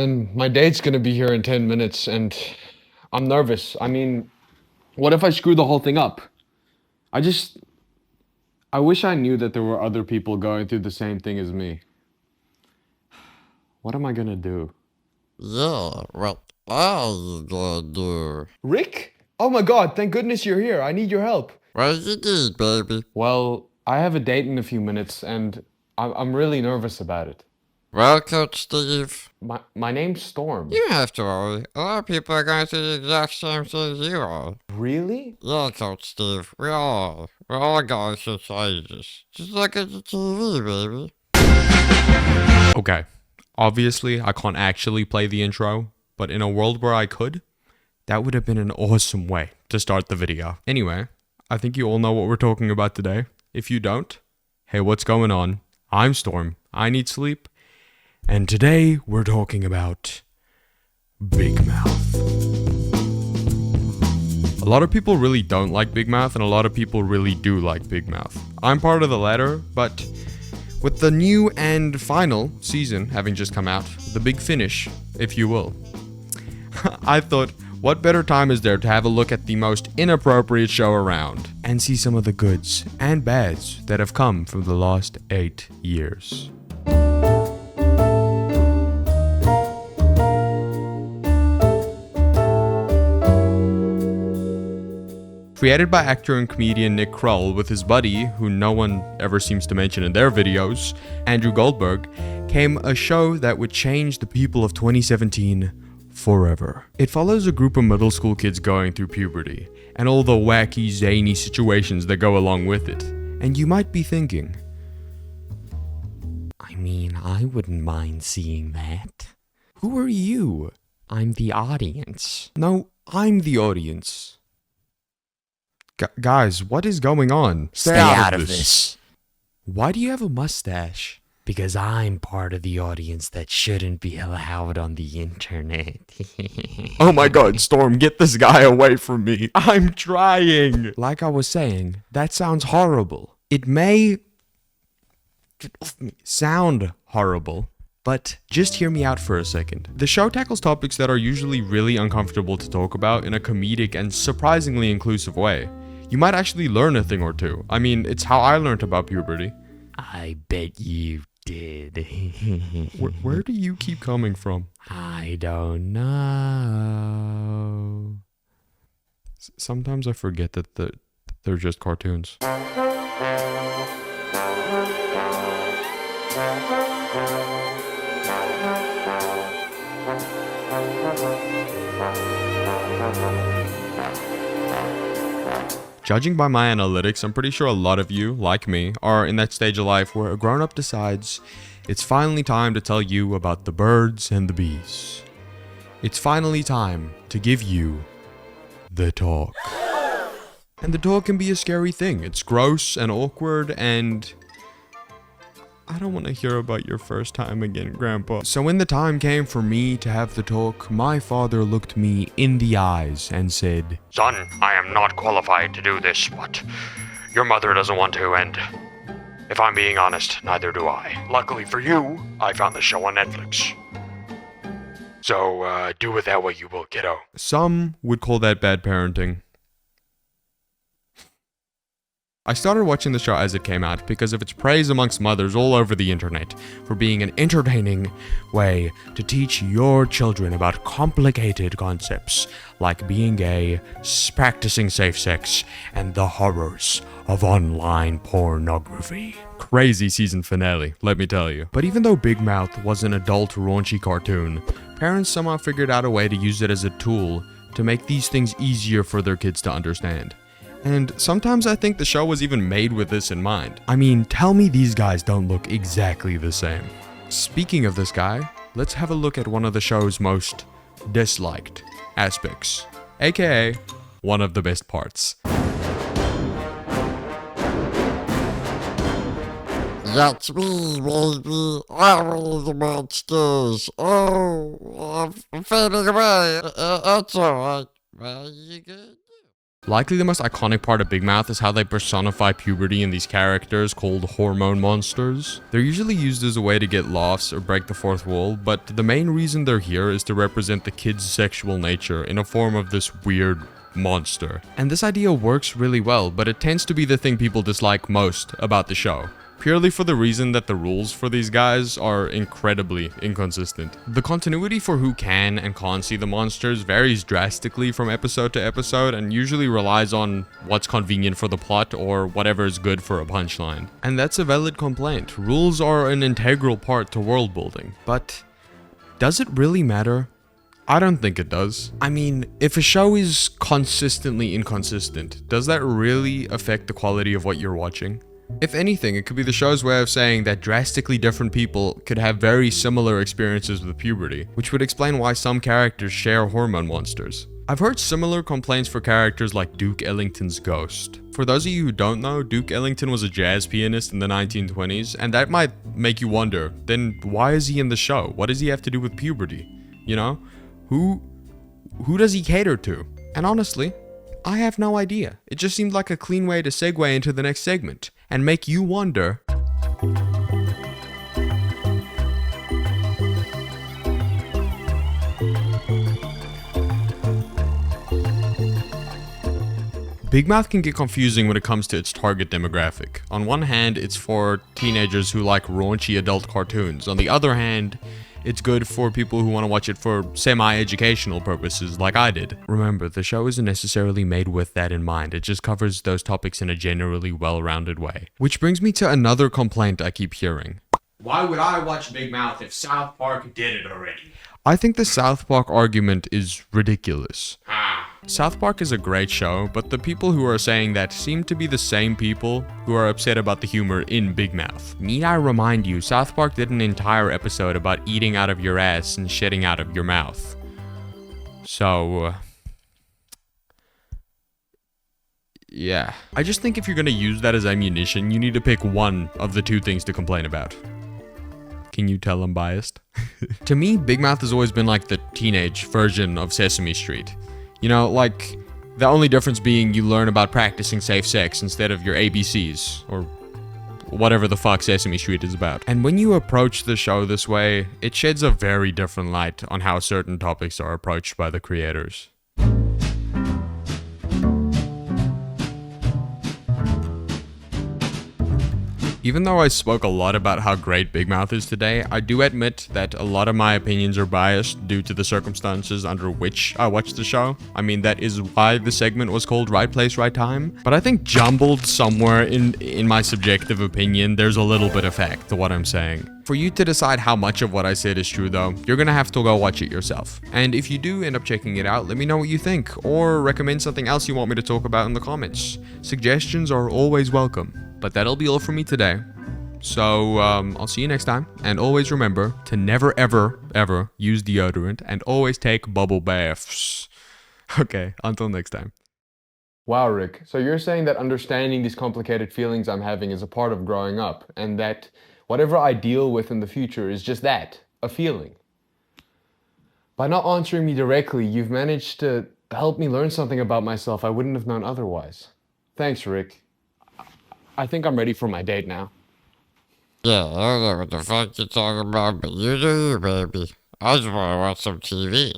man, my date's gonna be here in 10 minutes and I'm nervous. I mean, what if I screw the whole thing up? I just, I wish I knew that there were other people going through the same thing as me. What am I gonna do? Yeah, what are you gonna do? Rick? Oh my god, thank goodness you're here. I need your help. What you need, baby? Well, I have a date in a few minutes and I'm really nervous about it. Well, Coach Steve, My name's Storm. you don't have to worry. A lot of people are going through the exact same thing you are. Really? Yeah, Coach Steve, we all are. We're all going through changes. Just look at the TV, baby. Okay, obviously I can't actually play the intro, but in a world where I could, that would have been an awesome way to start the video. Anyway, I think you all know what we're talking about today. If you don't, hey, what's going on? I'm Storm, I need sleep, and today we're talking about Big Mouth. A lot of people really don't like Big Mouth, and a lot of people really do like Big Mouth. I'm part of the latter, but with the new and final season having just come out, the big finish, if you will, I thought, what better time is there to have a look at the most inappropriate show around and see some of the goods and bads that have come from the last 8 years. Created by actor and comedian Nick Kroll with his buddy, who no one ever seems to mention in their videos, Andrew Goldberg, came a show that would change the people of 2017 forever. It follows a group of middle school kids going through puberty, and all the wacky, zany situations that go along with it. And you might be thinking, I mean, I wouldn't mind seeing that. Who are you? I'm the audience. No, I'm the audience. Guys, what is going on? Stay out of this. Why do you have a mustache? Because I'm part of the audience that shouldn't be allowed on the internet. Oh my god, Storm, get this guy away from me. I'm trying. Like I was saying, that sounds horrible. It may sound horrible, but just hear me out for a second. The show tackles topics that are usually really uncomfortable to talk about in a comedic and surprisingly inclusive way. You might actually learn a thing or two. I mean, it's how I learned about puberty. I bet you did. Where do you keep coming from? I don't know. Sometimes I forget that they're just cartoons. Judging by my analytics, I'm pretty sure a lot of you, like me, are in that stage of life where a grown-up decides it's finally time to tell you about the birds and the bees. It's finally time to give you the talk. And the talk can be a scary thing. It's gross and awkward, and I don't want to hear about your first time again, Grandpa. So when the time came for me to have the talk, my father looked me in the eyes and said, Son, I am not qualified to do this, but your mother doesn't want to, and if I'm being honest, neither do I. Luckily for you, I found the show on Netflix. So, do with that what you will, kiddo. Some would call that bad parenting. I started watching the show as it came out because of its praise amongst mothers all over the internet for being an entertaining way to teach your children about complicated concepts like being gay, practicing safe sex, and the horrors of online pornography. Crazy season finale, let me tell you. But even though Big Mouth was an adult raunchy cartoon, parents somehow figured out a way to use it as a tool to make these things easier for their kids to understand. And sometimes I think the show was even made with this in mind. I mean, tell me these guys don't look exactly the same. Speaking of this guy, let's have a look at one of the show's most disliked aspects, aka one of the best parts. That's me, baby. I'm the monsters. Oh, I'm fading away. That's alright. Well, you good? Likely the most iconic part of Big Mouth is how they personify puberty in these characters called hormone monsters. They're usually used as a way to get laughs or break the fourth wall, but the main reason they're here is to represent the kid's sexual nature in a form of this weird monster. And this idea works really well, but it tends to be the thing people dislike most about the show. Purely for the reason that the rules for these guys are incredibly inconsistent. The continuity for who can and can't see the monsters varies drastically from episode to episode and usually relies on what's convenient for the plot or whatever is good for a punchline. And that's a valid complaint. Rules are an integral part to world building. But does it really matter? I don't think it does. I mean, if a show is consistently inconsistent, does that really affect the quality of what you're watching? If anything, it could be the show's way of saying that drastically different people could have very similar experiences with puberty, which would explain why some characters share hormone monsters. I've heard similar complaints for characters like Duke Ellington's ghost. For those of you who don't know, Duke Ellington was a jazz pianist in the 1920s, and that might make you wonder, then why is he in the show? What does he have to do with puberty? You know? Who does he cater to? And honestly, I have no idea. It just seemed like a clean way to segue into the next segment and make you wonder. Big Mouth can get confusing when it comes to its target demographic. On one hand, it's for teenagers who like raunchy adult cartoons. On the other hand, it's good for people who want to watch it for semi-educational purposes like I did. Remember, the show isn't necessarily made with that in mind. It just covers those topics in a generally well-rounded way. Which brings me to another complaint I keep hearing. Why would I watch Big Mouth if South Park did it already? I think the South Park argument is ridiculous. South Park is a great show, but the people who are saying that seem to be the same people who are upset about the humor in Big Mouth. Need I remind you, South Park did an entire episode about eating out of your ass and shitting out of your mouth. So, yeah. I just think if you're gonna use that as ammunition, you need to pick one of the two things to complain about. Can you tell I'm biased? To me, Big Mouth has always been like the teenage version of Sesame Street. You know, like, the only difference being you learn about practicing safe sex instead of your ABCs, or whatever the fuck Sesame Street is about. And when you approach the show this way, it sheds a very different light on how certain topics are approached by the creators. Even though I spoke a lot about how great Big Mouth is today, I do admit that a lot of my opinions are biased due to the circumstances under which I watched the show. I mean, that is why the segment was called Right Place, Right Time. But I think jumbled somewhere in my subjective opinion, there's a little bit of fact to what I'm saying. For you to decide how much of what I said is true though, you're gonna have to go watch it yourself. And if you do end up checking it out, let me know what you think, or recommend something else you want me to talk about in the comments. Suggestions are always welcome. But that'll be all for me today. So, I'll see you next time. And always remember to never ever, ever use deodorant and always take bubble baths. Okay, until next time. Wow, Rick. So you're saying that understanding these complicated feelings I'm having is a part of growing up, and that whatever I deal with in the future is just that, a feeling. By not answering me directly, you've managed to help me learn something about myself I wouldn't have known otherwise. Thanks, Rick. I think I'm ready for my date now. Yeah, I don't know what the fuck you're talking about, but you do you, baby. I just wanna watch some TV.